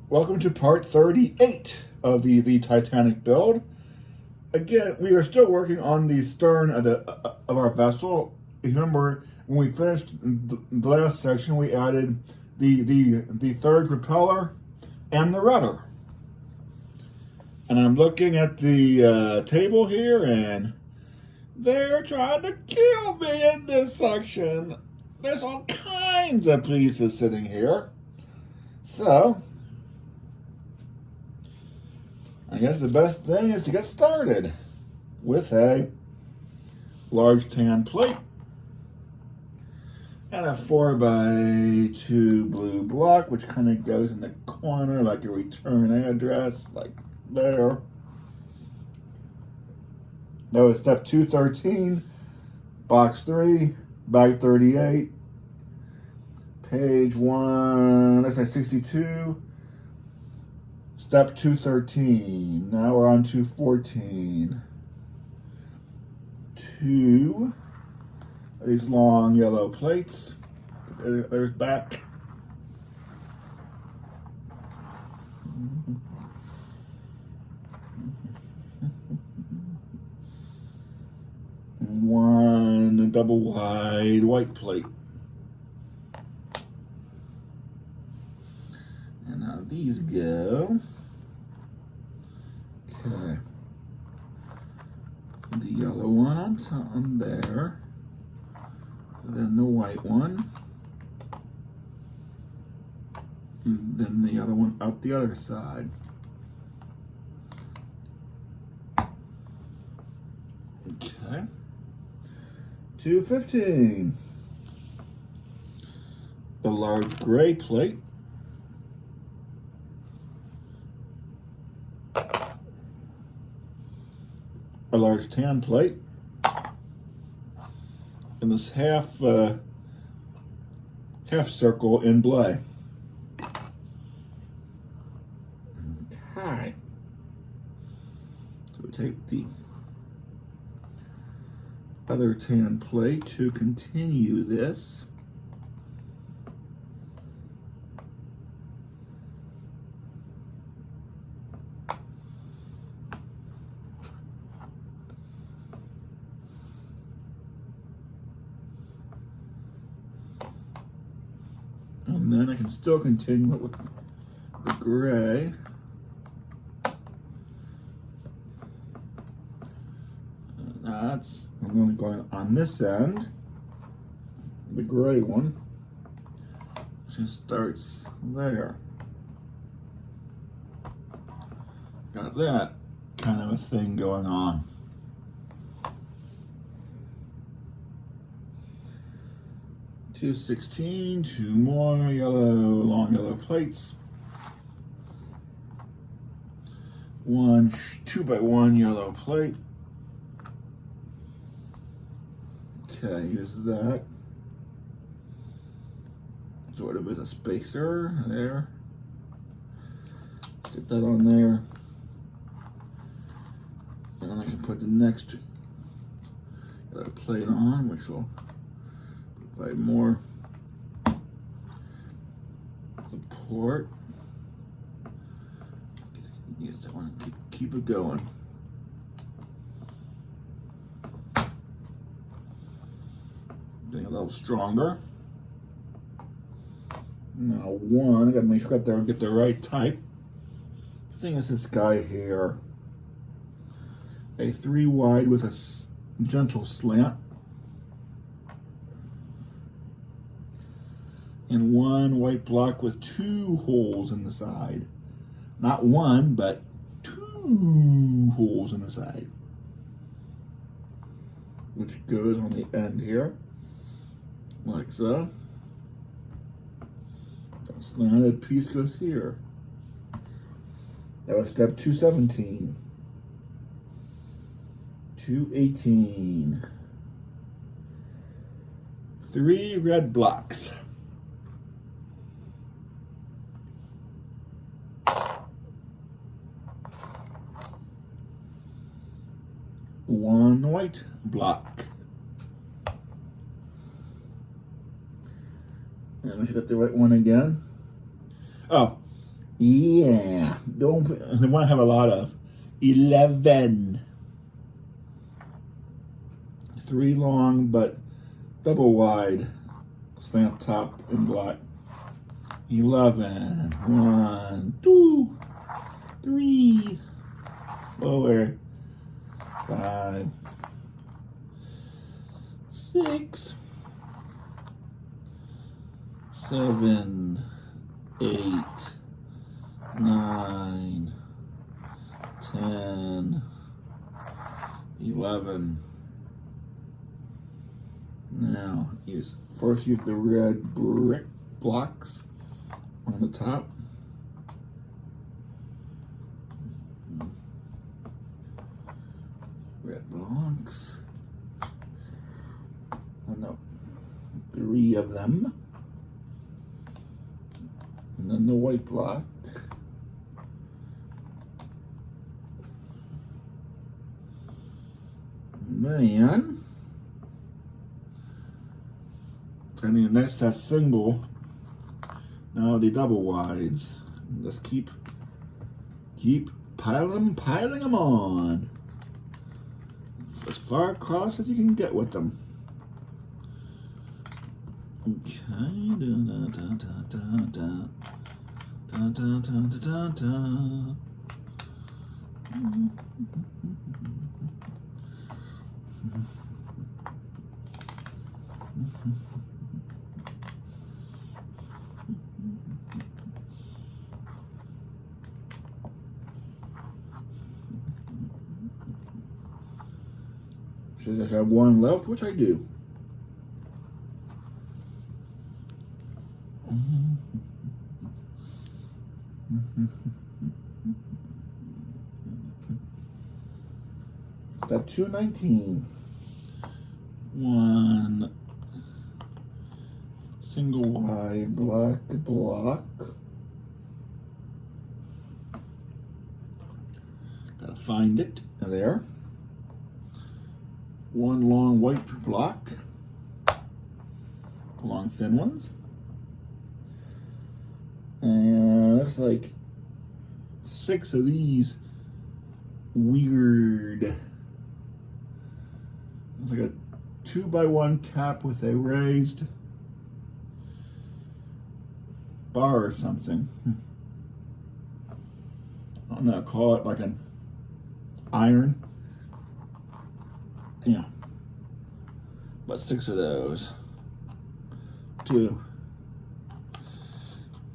Welcome to part 38 of the Titanic build. Again, we are still working on the stern of our vessel. If you remember, when we finished the last section, we added the third propeller and the rudder. And I'm looking at the table here, and they're trying to kill me in this section. There's all kinds of pieces sitting here. So, I guess the best thing is to get started with a large tan plate and a 4x2 blue block, which kind of goes in the corner like a return address, like there. That was step 213, box 3, bag 38, page 1, let's say 62. Step 213. Now we're on 214. Two of these long yellow plates. There's back. One double wide white plate. And now these go. Okay. The yellow one on top on there. Then the white one. And then the other one out the other side. Okay. 215. The large gray plate. A large tan plate, and this half circle in blay. Okay. So we take the other tan plate to continue this. And then I can still continue it with the gray. And that's, I'm only going on this end, the gray one, which just starts there. Got that kind of a thing going on. Two 16, two more long yellow plates. One 2x1 yellow plate. Okay, use that sort of as a spacer there. Stick that on there. And then I can put the next yellow plate on, which will provide more support. Use that one and keep it going. Getting a little stronger. Now one, I gotta make sure I get the right type. The thing is this guy here. A 3 wide with a gentle slant. And one white block with 2 holes in the side. Not one, but 2 holes in the side. Which goes on the end here, like so. The slanted piece goes here. That was step 217. 218. 3 red blocks. One white block. And we should get the right one again. Oh, Yeah, don't. They want to have a lot of 11. 3 long, but double wide, slant top in black. 11. 1, 2, 3. Lower. 5, 6, 7, 8, 9, 10, 11. Now, first use the red brick blocks on the top. Red blocks. And no, 3 of them. And then the white block. And then, turning next that single, now the double wides. Just keep piling them on. As far across as you can get with them. Okay. Should I just have one left, which I do. Step 219. 1 single wide black block. Gotta find it there. 1 long white block. Long thin ones. And that's like 6 of these weird. It's like a 2x1 cap with a raised bar or something. I don't know, call it like an iron. Yeah. About 6 of those. 2,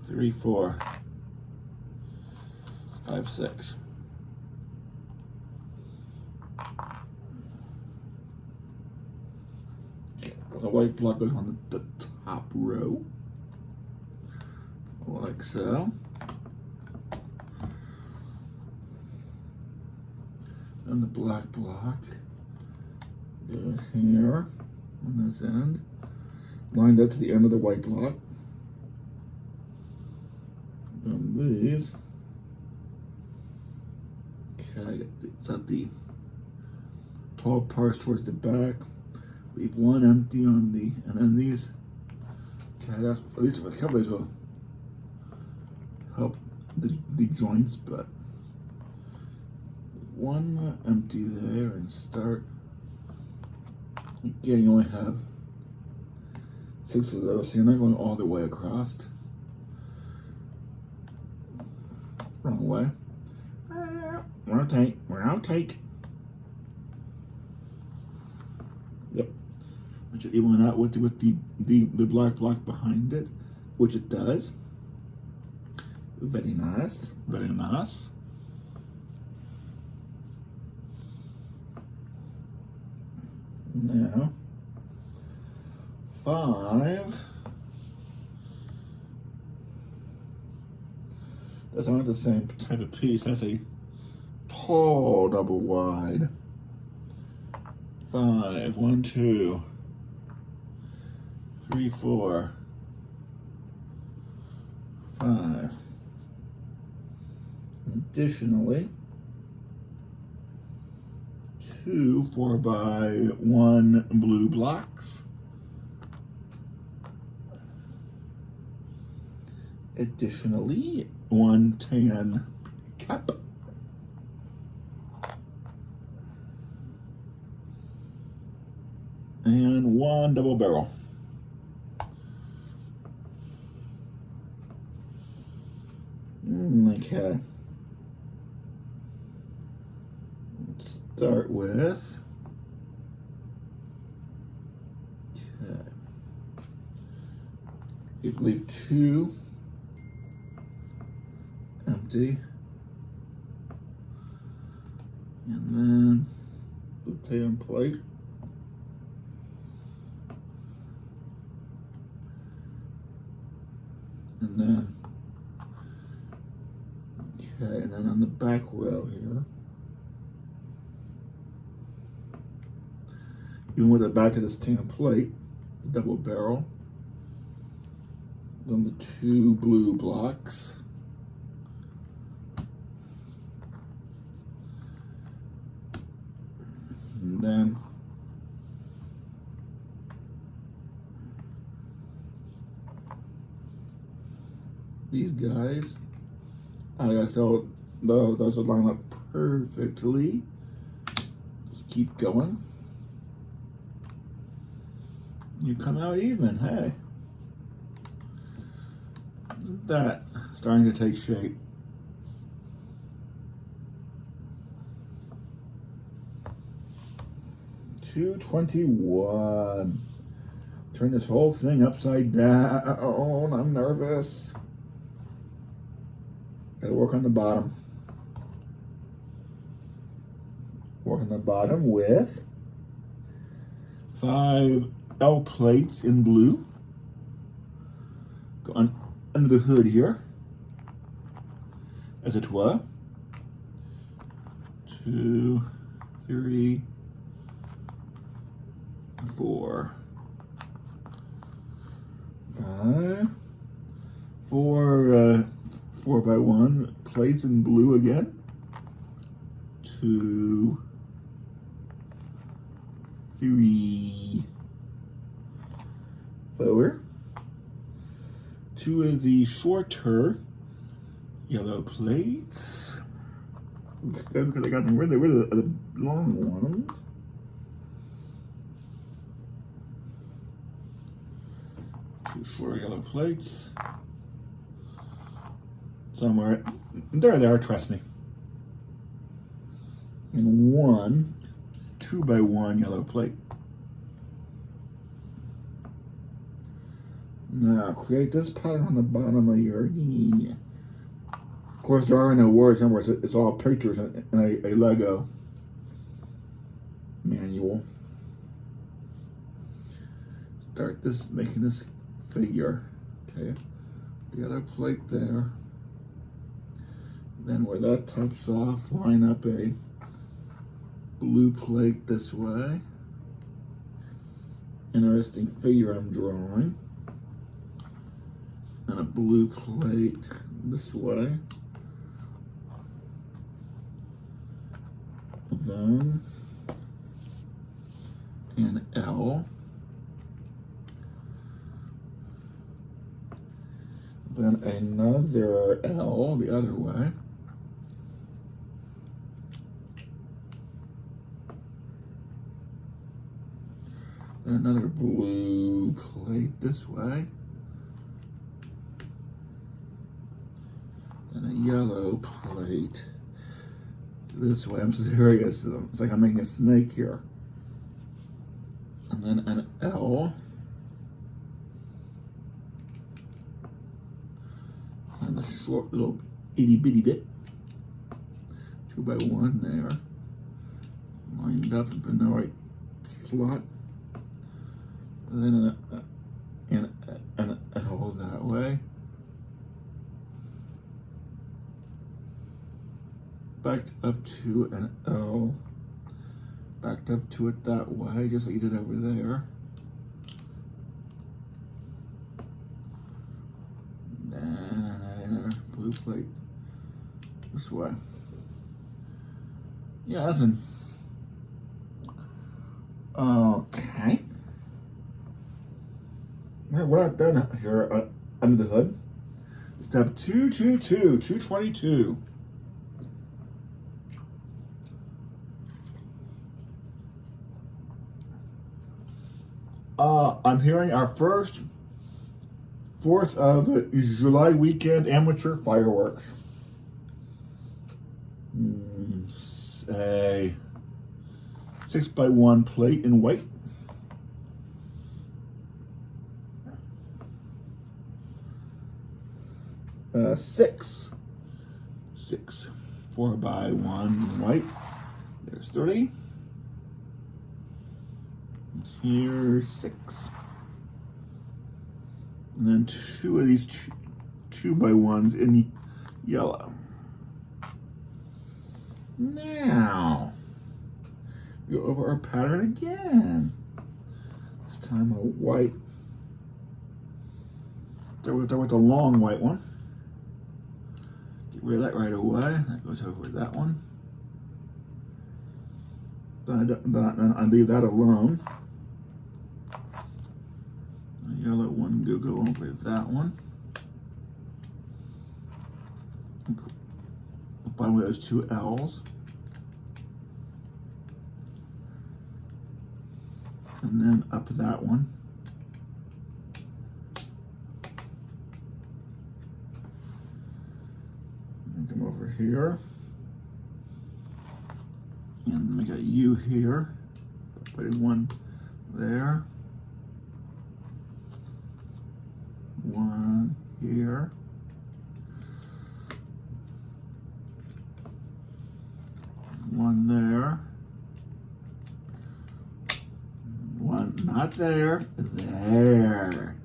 3, 4, 5, 6. The white block goes on the top row, like so. And the black block goes here on this end, lined up to the end of the white block. Then these, okay, set the tall parts towards the back. Leave 1 empty on the, and then these, okay, that's, at least a couple of these will help the joints, but 1 empty there and start. Again, you only have 6 of those, so you're not going all the way across. Wrong way. Rotate. Yep. Which should even out with the black block behind it, which it does. Very nice. Very nice. Now, 5. That's not the same type of piece. That's a tall double wide. 5. 1, 2, 3, 4, 5. Additionally, 2 4x1 blue blocks. Additionally, 1 tan cap. And 1 double barrel. Okay. Let's start with. Okay. Leave 2 empty. And then the tan plate. And then, okay, and then on the back row here, even with the back of this tan plate, the double barrel, then the 2 blue blocks, and then these guys. So those will line up perfectly. Just keep going. You come out even, hey. Isn't that starting to take shape? $2.21. Turn this whole thing upside down. I'm nervous. Gotta work on the bottom. Work on the bottom with 5 L plates in blue. Go on under the hood here, as it were. 2, 3, 4, 5. 4 4x1 plates in blue again. 2, 3, 4. 2 of the shorter yellow plates. It's good because I got rid of the long ones. 2 shorter yellow plates. Somewhere. There they are, trust me. And 1 2x1 yellow plate. Now create this pattern on the bottom of your knee. Of course, there are no words anywhere. It's all pictures and a Lego manual. Start making this figure. Okay, the other plate there. Then where that tops off, line up a blue plate this way. Interesting figure I'm drawing. And a blue plate this way. Then an L. Then another L the other way. Then another blue plate this way. And a yellow plate this way. I'm serious. It's like I'm making a snake here. And then an L. And a short little itty bitty bit. 2x1 there. Lined up in the right slot. And then an L that way. Backed up to an L. Backed up to it that way, just like you did over there. Then another blue plate this way. Yeah, listen. Okay. What I've done here under the hood is Step 222, 222. I'm hearing our first 4th of July weekend amateur fireworks. A 6x1 plate in white. Six 4x1s in white. There's 30. Here's 6. And then 2 of these 2x1s in yellow. Now, go over our pattern again. This time a white. Start with the long white one. Get rid of that right away. That goes over that one. Then I leave that alone. The yellow one go over that one. The bottom of those 2 L's. And then up that one. And come over here. And we got a U here. Putting one there. One here. One there. One not there. There.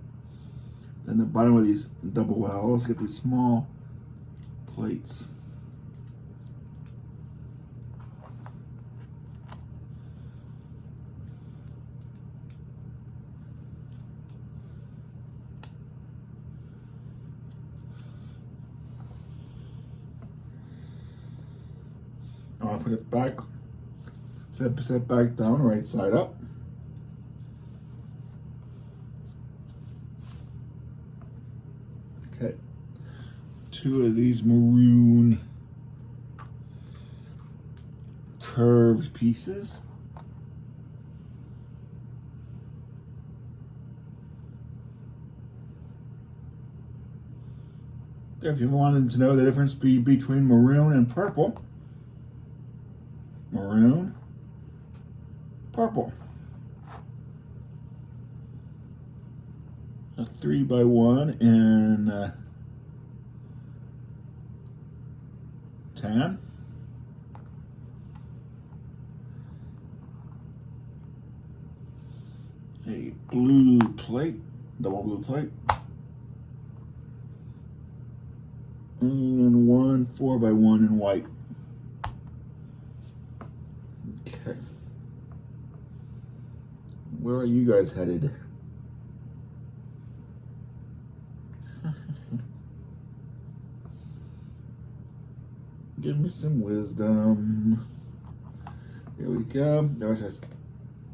Then the bottom of these double L's, get these small plates. I'll put it back, set back down, right side up. Okay, 2 of these maroon curved pieces. There, if you wanted to know the difference between maroon and purple. Maroon, purple. A 3x1 in tan. A blue plate, double blue plate. And one 4x1 in white. Okay. Where are you guys headed? Give me some wisdom. There we go.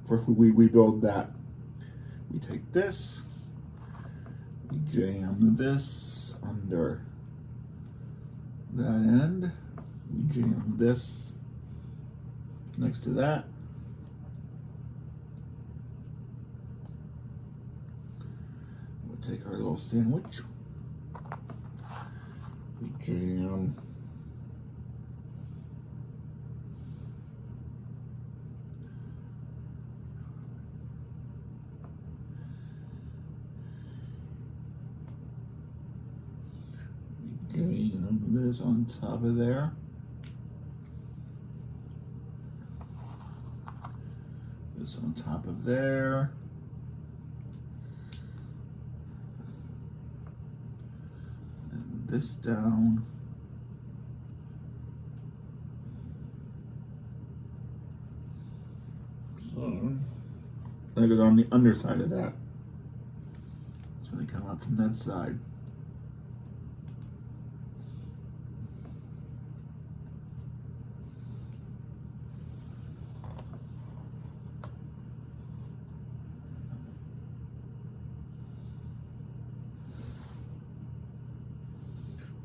First we build that. We take this. We jam this under that end. We jam this next to that. We'll take our little sandwich. We jam this on top of there. This on top of there. And this down. So that goes on the underside of that. It's going to come up from that side.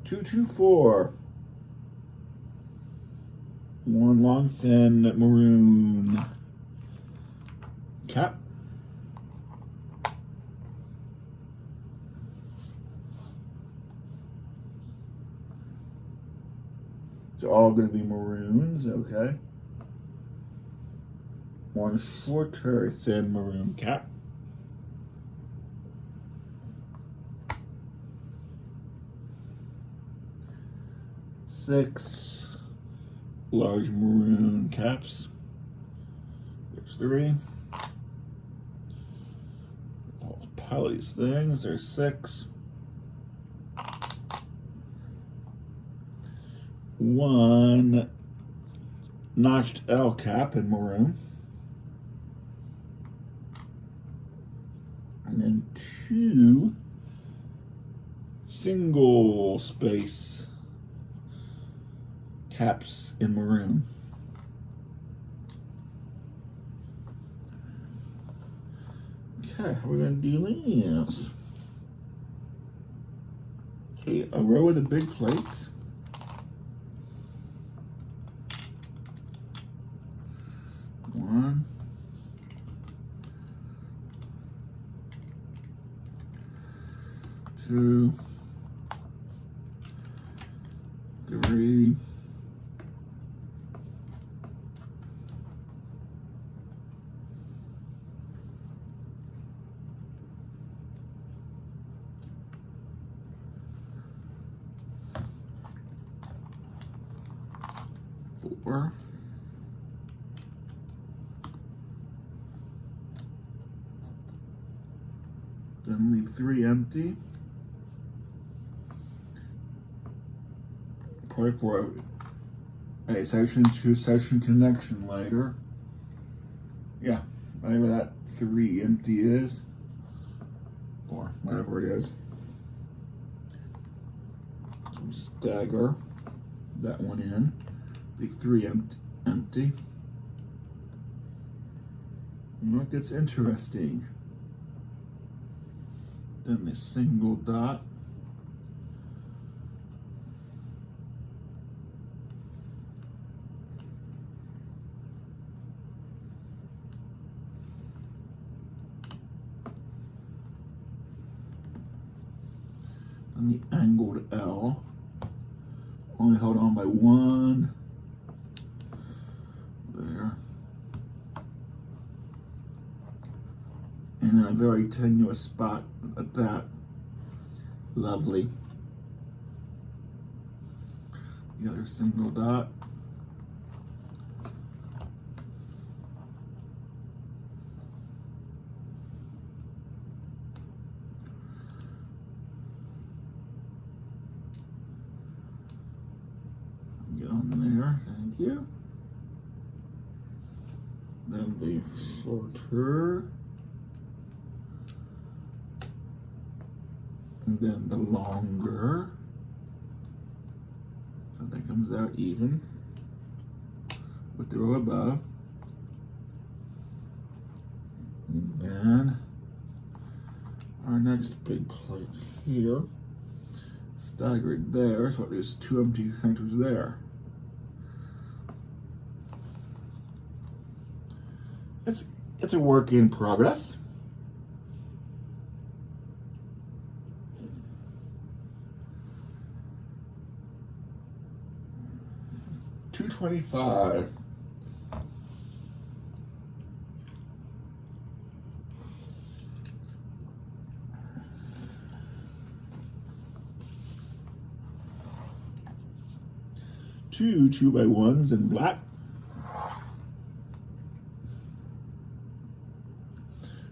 224. One long thin maroon cap. It's all going to be maroons, okay. One shorter thin maroon cap. Six large maroon caps. There's three. All Polly's things, there's six. One notched L cap in maroon. And then two single space caps in maroon. Okay, how are we going to do this? Okay, a row of the big plates. One, two, three, four, then leave three empty. Probably for a session to session connection later. Yeah, whatever that three empty is, or whatever it is. So stagger that one in. Leave three empty. And it gets interesting. Then the single dot. And the angled L. Only held on by one. There. And then a very tenuous spot at that. Lovely. The other single dot. Get on there, thank you. Then the shorter. And then the longer. So that comes out even with the row above. And then our next big plate here, staggered there, so there's two empty connectors there. It's a work in progress. $225. Two 2x1s in black.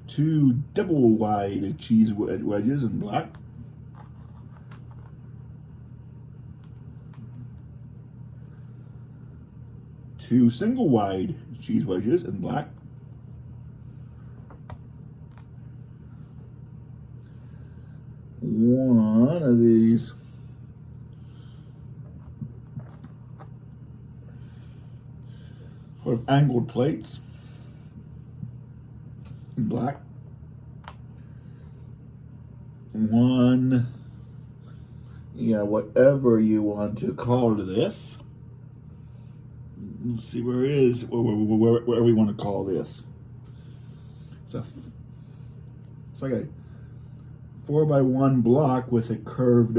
Two double wide cheese wedges in black. Two single wide cheese wedges in black. One of these sort of angled plates in black. One Yeah, whatever you want to call this. Let's see where we want to call this. It's like a 4x1 block with a curved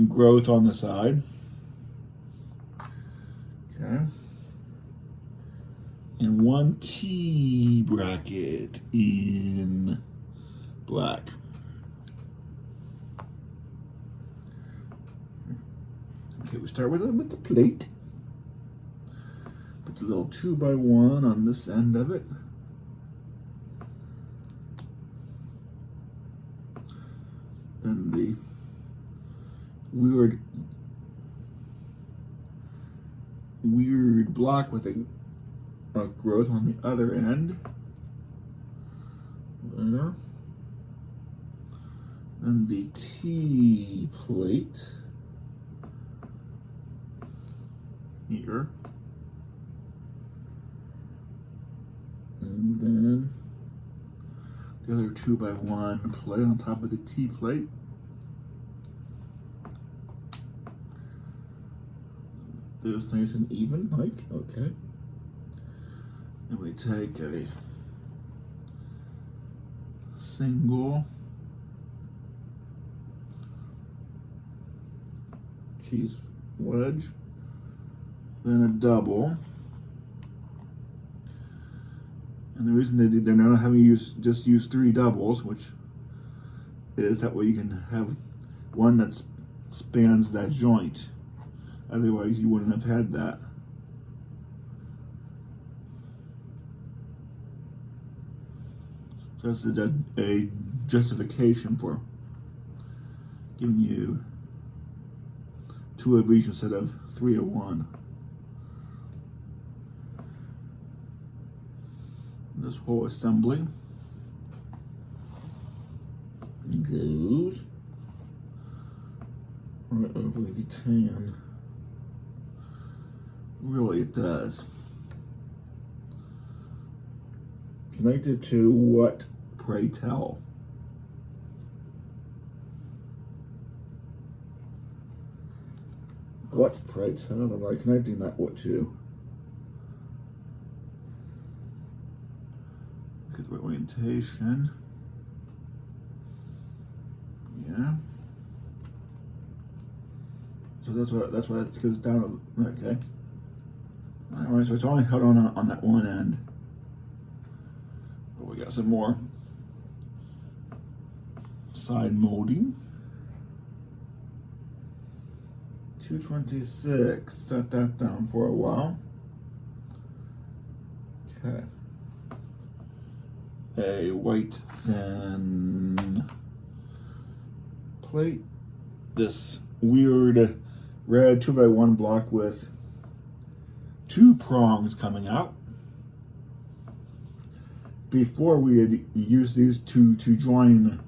growth on the side. Okay. And one T bracket in black. Okay, we start with the plate. Put the little 2x1 on this end of it. And the weird block with a growth on the other end. There. And the T plate here. And then the other 2x1 plate on top of the T plate. Those nice and even, like, okay. And we take a single cheese wedge, then a double. And the reason they're not having you just use 3 doubles, which is that way you can have one that spans that joint. Otherwise, you wouldn't have had that. So this is a justification for giving you 2 of each instead of 3 of one. This whole assembly goes right over the tan. Really, it does. Connected to what, pray tell? What, pray tell, am I connecting that what to? Look at the orientation. Yeah. So that's why it goes down. Okay. All right, so it's only held on that one end. But we got some more side molding. 226. Set that down for a while. Okay. A white thin plate. This weird red 2x1 block with 2 prongs coming out. Before we had used these to join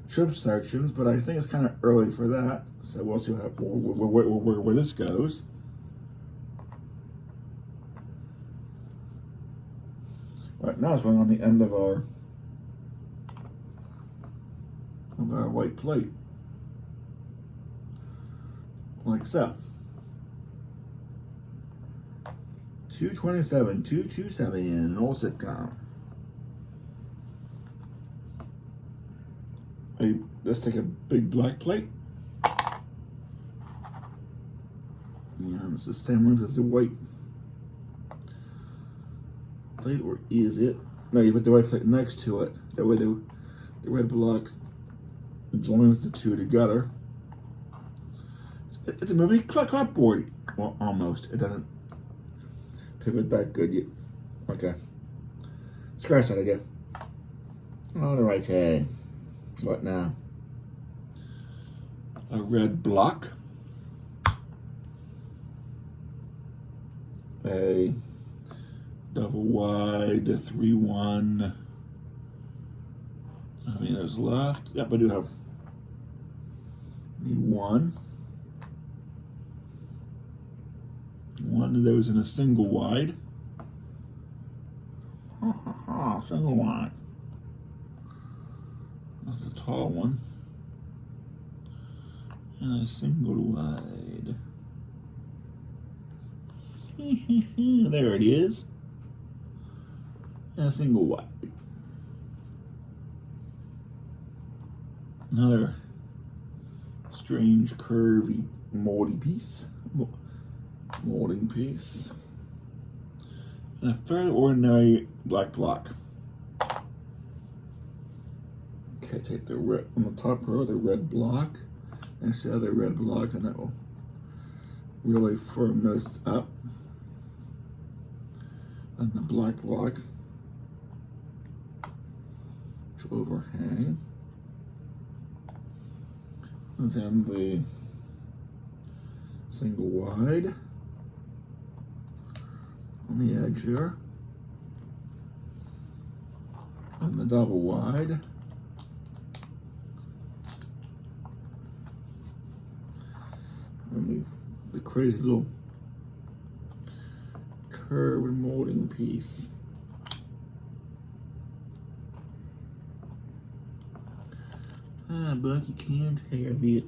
strip sections, but I think it's kind of early for that. So we'll see where this goes. Right now it's going on the end of our white plate, like so. 227, 227, an old sitcom. Let's take a big black plate. And it's the same length as the white plate, or is it? No, you put the white plate next to it. That way the red block joins the 2 together. It's a movie clapboard. Well, almost. It doesn't pivot that good yet. Okay. Scratch that idea. Alright, hey. What now? A red block. A double wide 3-1. How many of those left? Yep, I do have. Need 1. One of those in a single wide. Single wide. That's a tall one. And a single wide. There it is. And a single wide. Another strange, curvy, molding piece. And a fairly ordinary black block. Okay, take the red on the top row, the red block, and the other red block, and that will really firm this up. And the black block, which will overhang. And then the single wide on the edge here, and the double wide, and the crazy little curved molding piece. But you can't have it.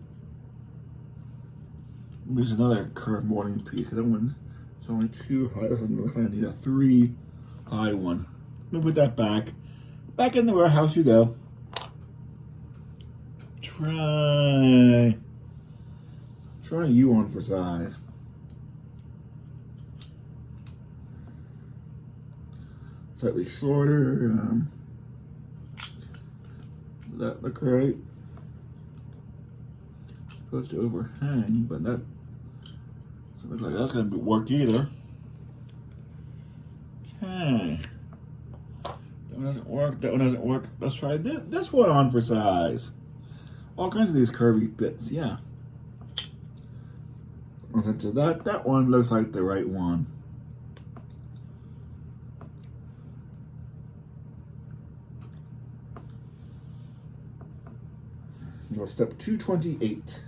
There's another curved molding piece. That one is only 2 high. This one looks like I need a 3 high one. Let me put that back. Back in the warehouse you go. Try you on for size. Slightly shorter. That look right. Supposed to overhang, but that doesn't look like that's going to work either. Okay. That one doesn't work. That one doesn't work. Let's try this one on for size. All kinds of these curvy bits, yeah. So that one looks like the right one. Well, step 228.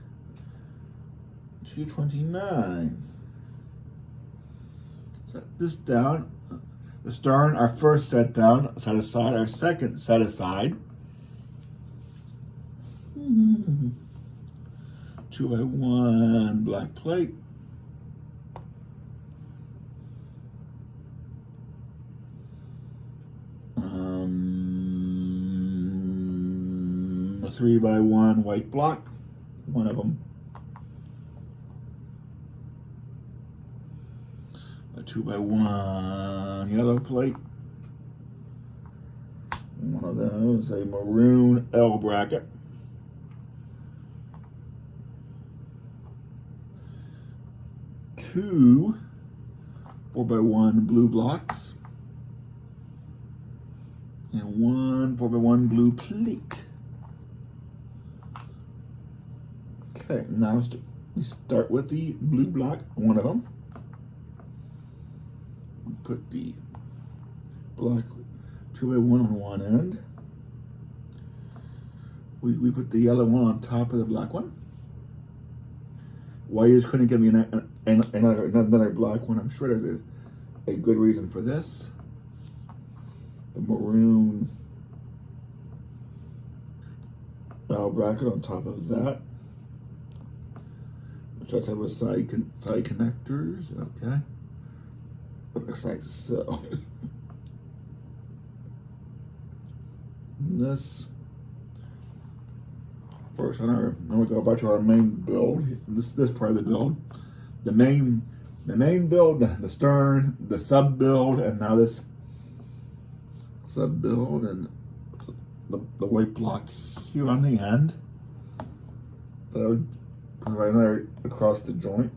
229. Set this down. The stern, our first set down, set aside, our second set aside. 2x1 black plate. A 3x1 white block, one of them. A 2x1 yellow plate. One of those, a maroon L bracket. Two 4x1 blue blocks. And one 4x1 blue plate. Okay, now we start with the blue block, one of them. Put the black 2x1 on one end. We put the yellow one on top of the black one. Why you just couldn't give me another black one? I'm sure there's a good reason for this. The maroon bracket on top of that. Which does have a side connectors. Okay. It looks like so. This first on our, then we go back to our main build. This part of the build. The main build, the stern, the sub build, and now this sub build and the white block here on the end. So right there across the joint.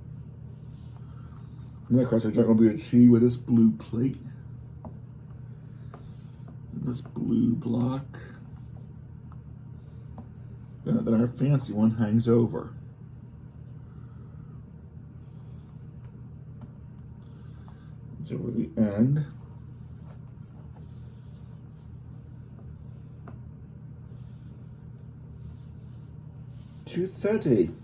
And then across the joint will be achieved with this blue plate. And this blue block. Then our fancy one hangs over. It's over the end. $2.30.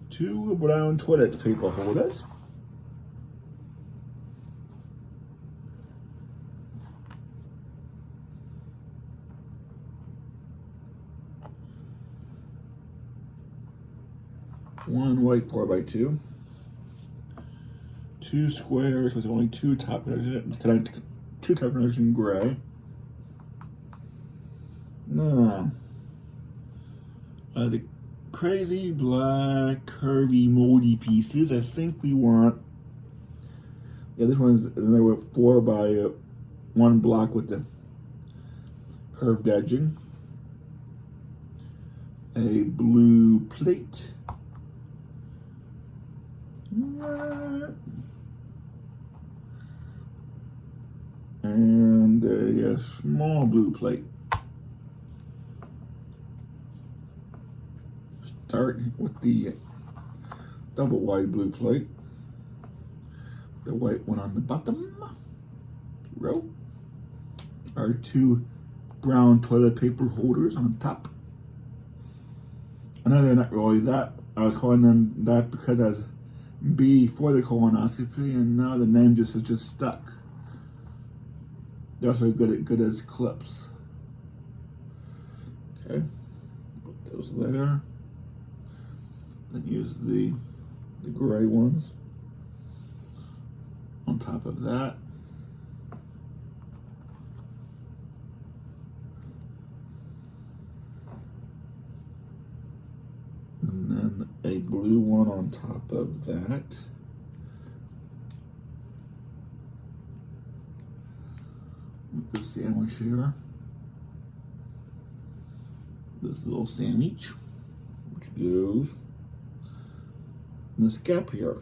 2 brown toilet paper holders. One white 4x2. Two squares with only two top corners in gray. Now, the crazy black curvy moldy pieces. I think we want, yeah, this one's another 4x1 block with the curved edging. A blue plate. And a small blue plate. Start with the double wide blue plate. The white one on the bottom row. Our two brown toilet paper holders on top. I know they're not really that. I was calling them that because I was B for the colonoscopy, and now the name is just stuck. They're also good as clips. Okay, put those there. Then use the gray ones on top of that. And then a blue one on top of that. With the sandwich here. This little sandwich, which goes in this gap here.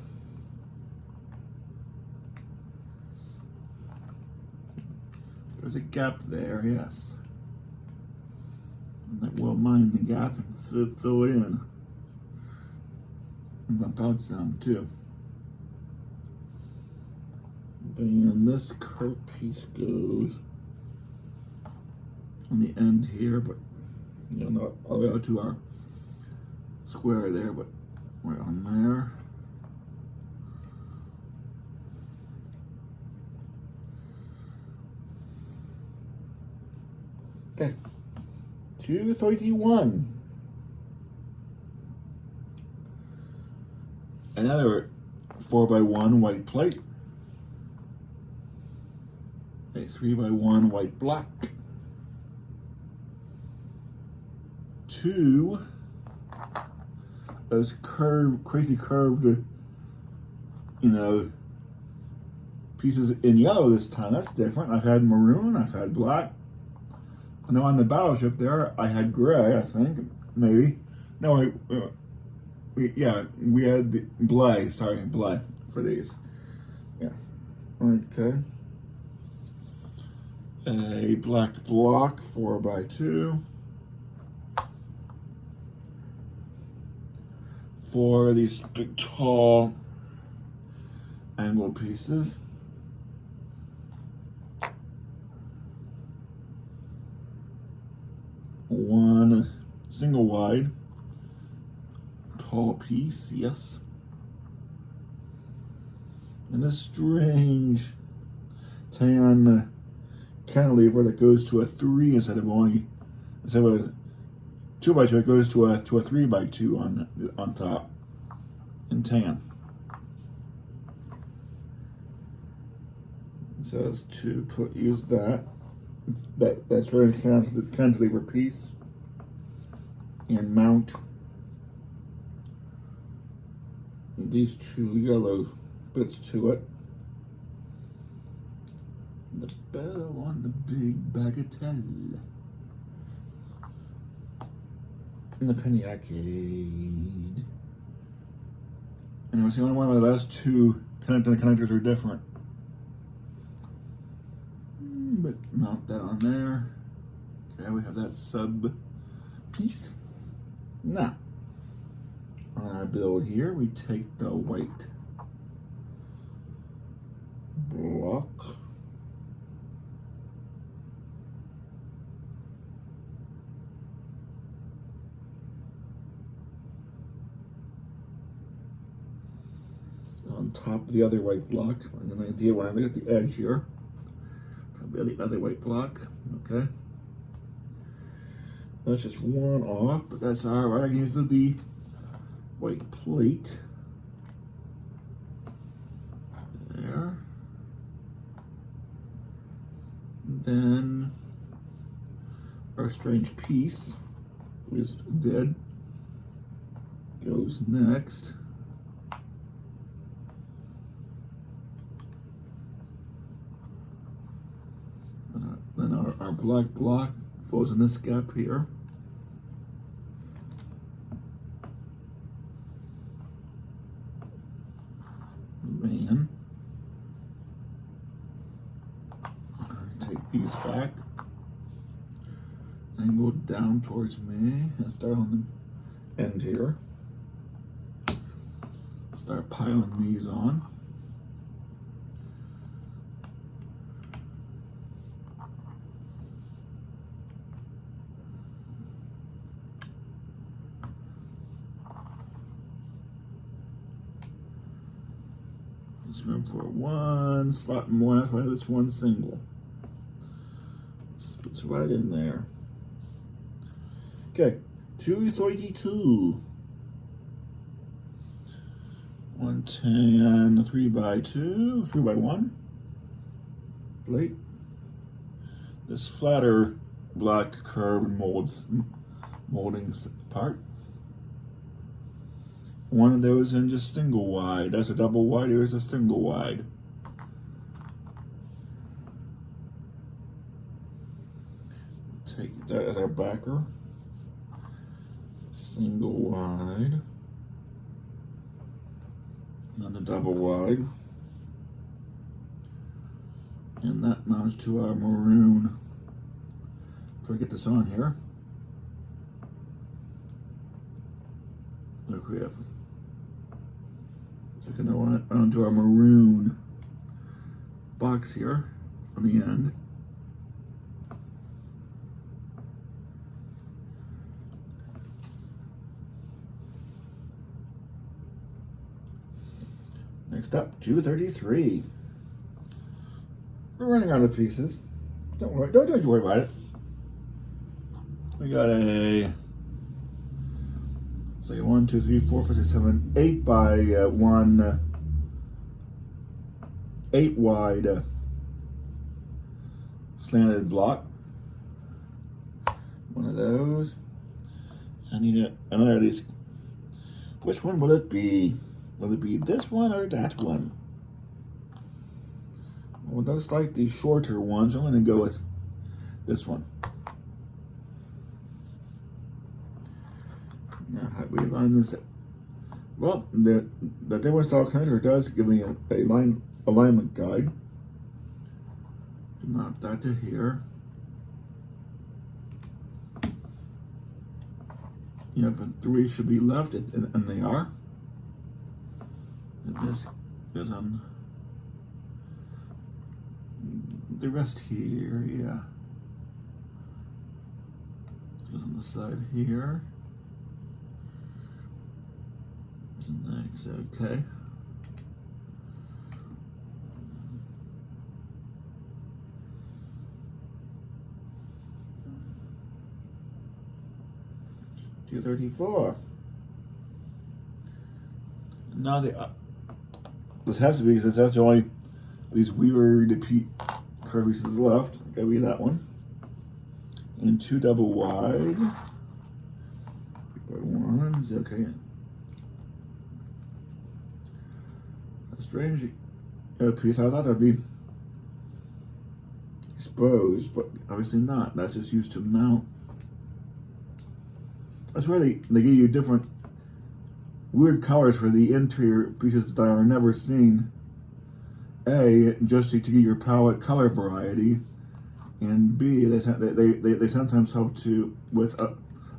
There's a gap there, yes. And that will mind the gap and fill it in. And bump out some too. Then this curved piece goes on the end here, but you know, not all the way out to our square there, but right on there. Okay, 231. Another 4x1 white plate. A 3x1 white block. Two those crazy curved, you know, pieces in yellow this time. That's different. I've had maroon, I've had black. I know on the battleship there, I had gray, I think, maybe. No, we had the blay for these. Yeah. Okay. A black block, 4x2. For these big, tall, angled pieces. One single wide, tall piece, yes. And this strange tan cantilever that goes to a 3 instead of a 2x2, it goes to a 3x2 on top in tan. It says to use that strange cantilever piece and mount these two yellow bits to it. The bell on the big bagatelle. In the penny arcade. And we're seeing one of the last two connectors are different. But mount that on there. Okay, we have that sub piece. Now, on our build here, we take the white block. On top of the other white block. And then the idea when I look at the edge here, the other white block, okay. That's just one off, but that's all right. I can use the white plate. There. Then our strange piece is dead. Goes next. Then our black block falls in this gap here. Then take these back and go down towards me and start on the end here. Start piling these on. There's room for one slot more, that's why this one's single. It's right in there. Okay, 232. 110, 3x2, 3x1 plate. This flatter black curved molding part. One of those in just single wide. That's a double wide, here's a single wide. Take that as our backer. Single wide. And then the double wide. And that mounts to our maroon. So I get this on here. Look, we have. So we can go onto our maroon box here on the end. Next up, 233. We're running out of pieces. Don't worry, don't you worry about it. We got a, it's like a 1, 2, 3, 4, 5, 6, 7, 8 by 1, 8 wide slanted block. One of those. I need another of these. Which one will it be? Will it be this one or that one? Well, those like the shorter ones. I'm going to go with this one. Now, how do we line this up? Well, the different style connector does give me a alignment guide. Mount that to here. Yep, and 3 should be left, and they are. And this goes on the rest here, yeah. Goes on the side here. And next, okay. $234. Now this has to be because that's the only these weird curve pieces left. Gotta be that one. And 2 double wide. 3x1s, okay. A strange piece. I thought that'd be exposed, but obviously not. That's just used to mount. That's where they give you different weird colors for the interior pieces that are never seen. A, just to get your palette color variety, and B, they sometimes help to with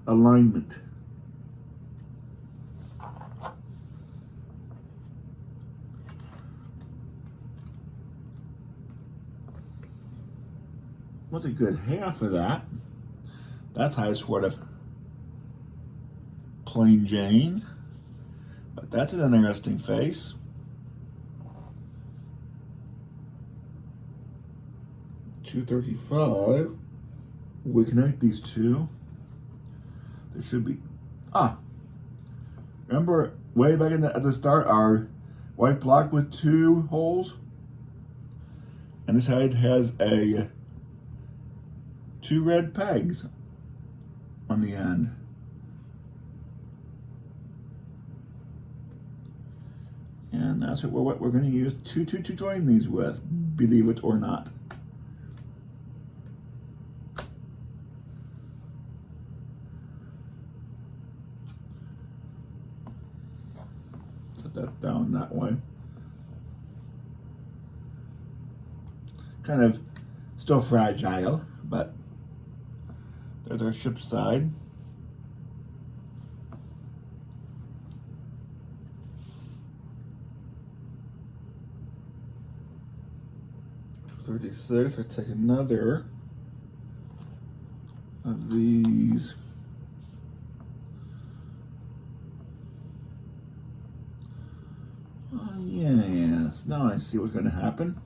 alignment. What's a good half of that? That's how sort of plain Jane, but that's an interesting face. $235. We connect these two. There should be Remember way back at the start, our white block with 2 holes? And this side has 2 red pegs on the end. And that's what we're going to use to join these with, believe it or not. Set that down that way. Kind of still fragile, but there's our ship side. $36. I take another of these. Oh yes, now I see what's going to happen.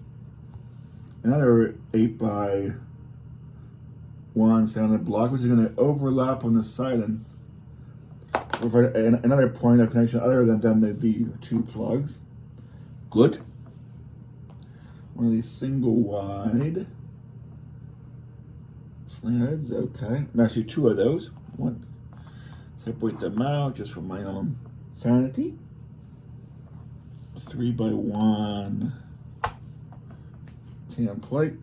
Another 8x1 sounded block, which is going to overlap on the side and provide another point of connection other than the 2 plugs. Good. One of these single wide slants, okay. Actually 2 of those. One, separate them out just for my own sanity. 3x1 tan plate.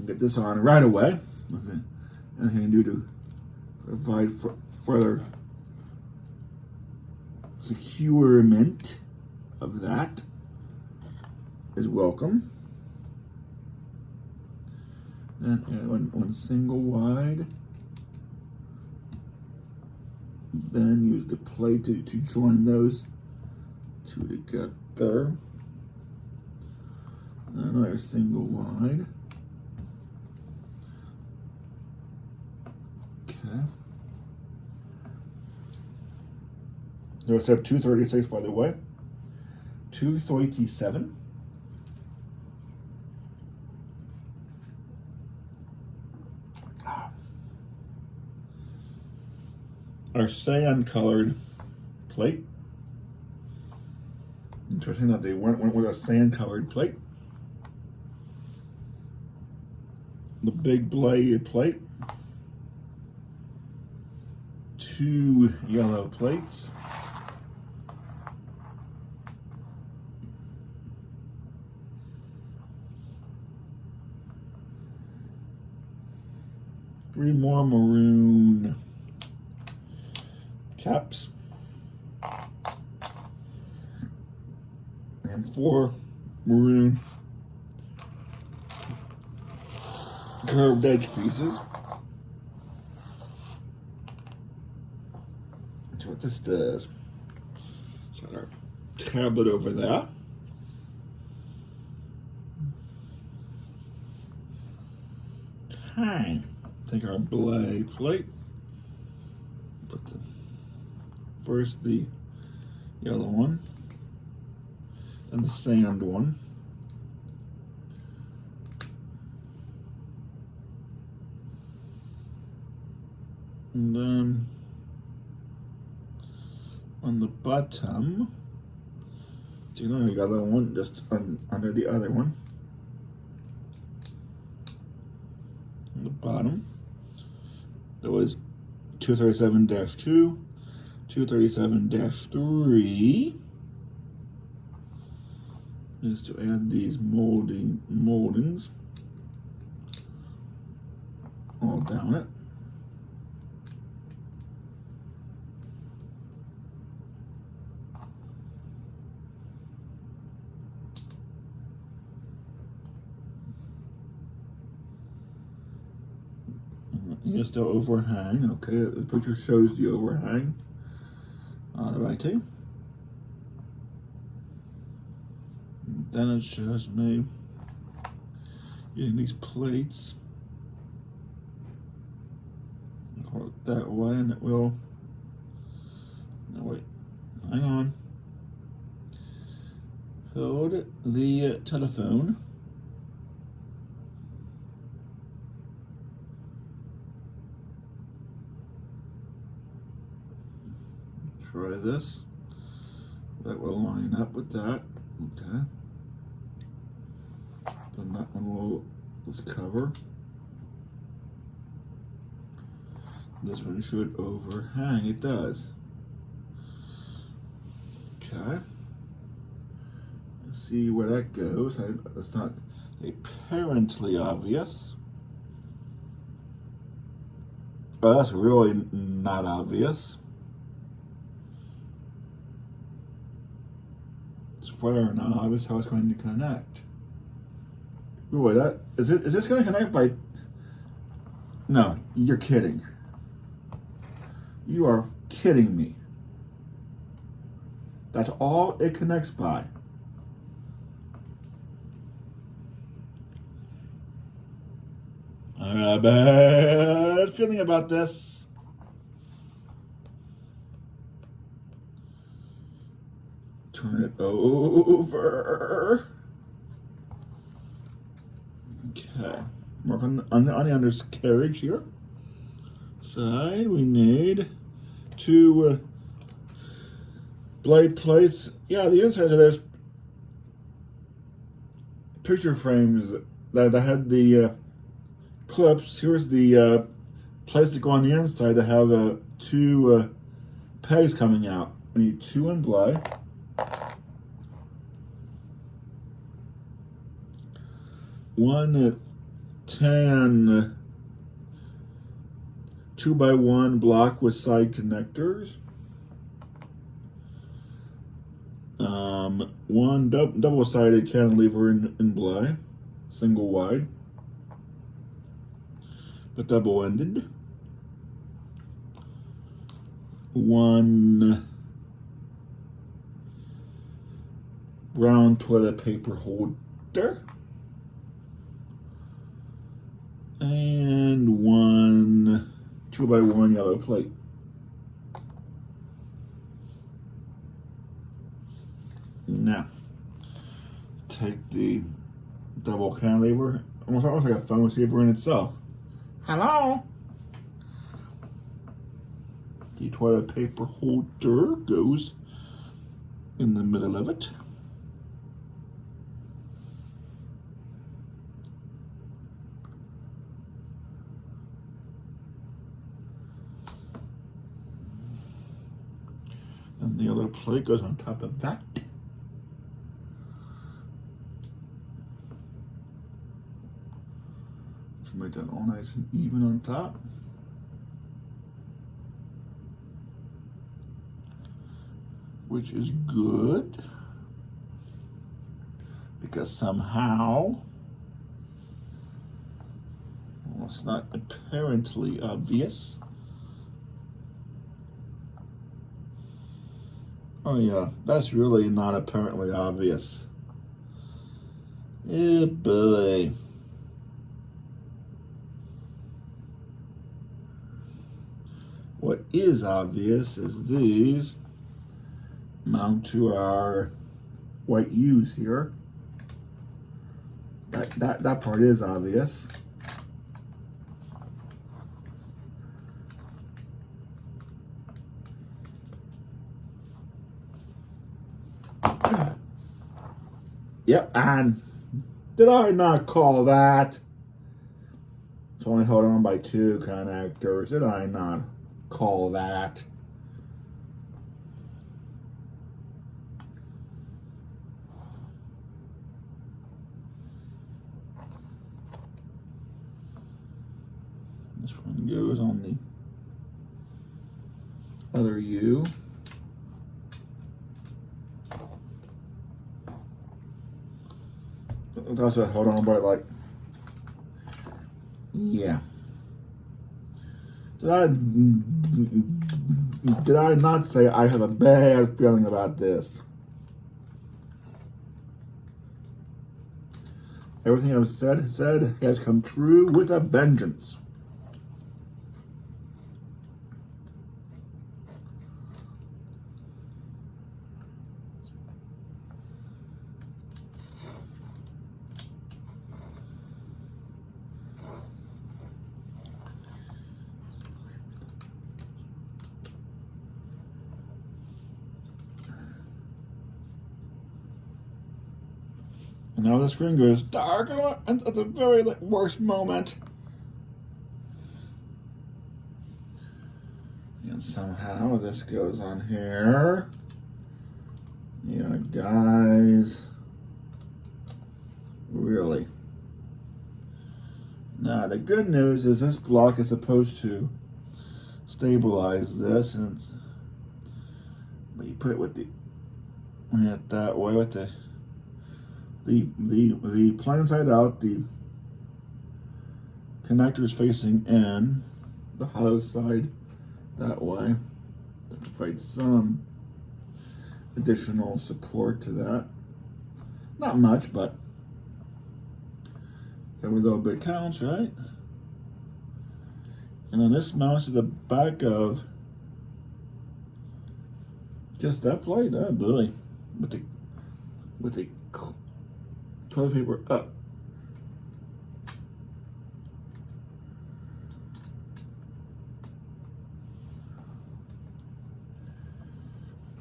Get this on right away. Anything I can do to provide further securement of that is welcome. Then one single wide. Then use the plate to join those 2 together. Another single wide. Okay. There's a 236 by the way. 237. Our sand colored plate. Interesting that they went with a sand colored plate. The big blade plate. 2 yellow plates. Three more maroon caps. And 4 maroon curved edge pieces. That's what this does. Set our tablet over that. Okay. Take our belay plate. Put first the yellow one, and the sand one. And then on the bottom, so you know we got that one just under the other one. On the bottom, there was 237-2, 237-3. Is to add these moldings all down it. Just the overhang. Okay, the picture shows the overhang. Alrighty. Then it shows me using these plates. Hold it that way, and it will. No, wait. Hang on. Hold the telephone. try this. That will line up with that. Okay. Then that one will let's cover. This one should overhang. It does. Okay. Let's see where that goes. That's not apparently obvious. Oh, that's really not obvious. It's further not obvious how it's going to connect. Wait, that is it? Is this going to connect by? No, you're kidding. You are kidding me. That's all it connects by. I have a bad feeling about this. Turn it over. Okay. Work on the undercarriage here. Side, we need 2 blade plates. Yeah, the inside of this picture frames that had the clips. Here's the plates that go on the inside that have 2 pegs coming out. We need 2 in blade. One 10 2x1 block with side connectors. One double-sided cantilever in blade, single wide, but double-ended. One brown toilet paper holder. And one 2x1 yellow plate. Now, take the double cantilever, almost like a phone receiver in itself. Hello? The toilet paper holder goes in the middle of it. And the other plate goes on top of that. Should make that all nice and even on top. Which is good, because somehow, well, it's not apparently obvious. Oh yeah, that's really not apparently obvious. Eh, boy. What is obvious is these mount to our white U's here. That part is obvious. Yep, and did I not call that? It's only held on by 2 connectors. Did I not call that? This one goes on the other U. It's also held on by yeah. Did I not say I have a bad feeling about this? Everything I've said has come true with a vengeance. And now the screen goes dark at the very worst moment. And somehow this goes on here. Yeah, guys. Really. Now, the good news is this block is supposed to stabilize this, and it's, but you put it with that way with the plain side out, the connector is facing in, the hollow side that way. That provides some additional support to that. Not much, but every little bit counts, right? And then this mounts to the back of just that plate. Oh boy, with the toilet paper up.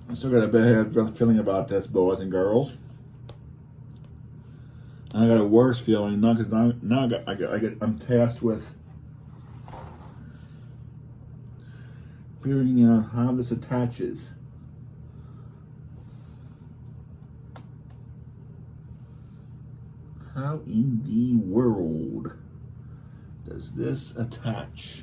I still got a bad feeling about this, boys and girls. I got a worse feeling now because I'm tasked with figuring out how this attaches. How in the world does this attach?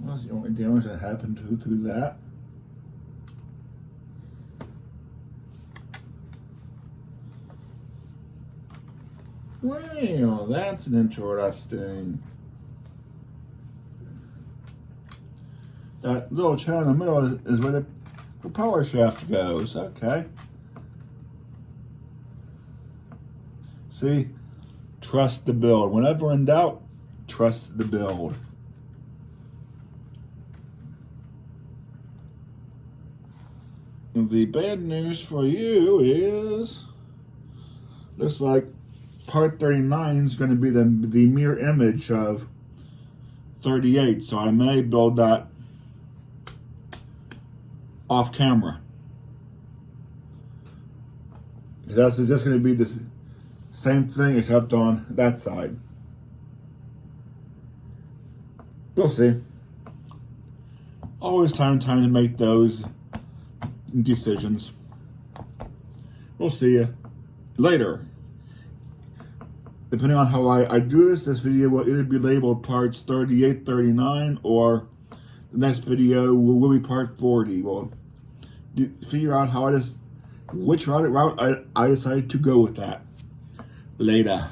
That's the only damage that happened to that. Well, that's an interesting. That little channel in the middle is where the propeller shaft goes. Okay. See? Trust the build. Whenever in doubt, trust the build. The bad news for you is, looks like part 39 is going to be the mirror image of 38, so I may build that off camera. That's just going to be the same thing except on that side. We'll see. Always time to make those decisions. We'll see you later. Depending on how I do this video will either be labeled parts 38, 39, or the next video will be part 40. We'll figure out which route I decide to go with that. Later.